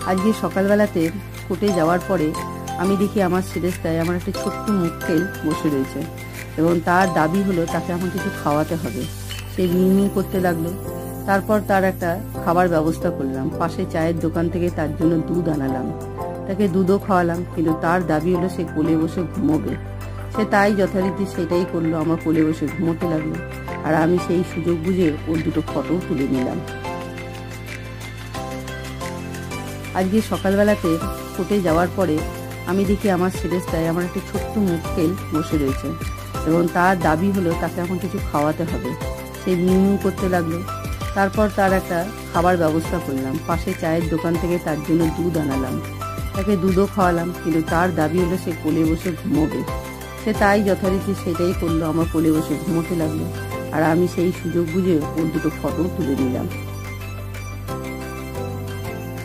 আজকে সকালবেলাতে কোর্টে যাওয়ার পরে আমি দেখি আমার ছেলেটায় আমার একটা ছোট্ট মক্কেল বসে রয়েছে এবং তার দাবি হলো তাকে আমার কিছু খাওয়াতে হবে। সে মিমি করতে লাগলো। তারপর তার একটা খাবার ব্যবস্থা করলাম। পাশে চায়ের দোকান থেকে তার জন্য দুধ আনালাম, তাকে দুধও খাওয়ালাম, কিন্তু তার দাবি হলো সে কোলে বসে ঘুমোবে। সে তাই যথারীতি সেটাই করলো, আমার কোলে বসে ঘুমোতে লাগলো। আর আমি সেই সুযোগ বুঝে ওর দুটো ফটো তুলে নিলাম। আজকে সকালবেলাতে কোর্টে যাওয়ার পরে আমি দেখি আমার ছেলেটায় আমার একটা ছোট্ট মক্কেল বসে রয়েছে এবং তার দাবি হলো তাকে আমার কিছু খাওয়াতে হবে। সে মিমি করতে লাগলো। তারপর তার একটা খাবার ব্যবস্থা করলাম। পাশে চায়ের দোকান থেকে তার জন্য দুধ আনালাম, তাকে দুধও খাওয়ালাম, কিন্তু তার দাবি হলো সে কোলে বসে ঘুমোবে। সে তাই যথারীতি সেটাই করলো, আমার কোলে বসে ঘুমোতে লাগলো। আর আমি সেই সুযোগ বুঝে ওর দুটো ফটো তুলে নিলাম।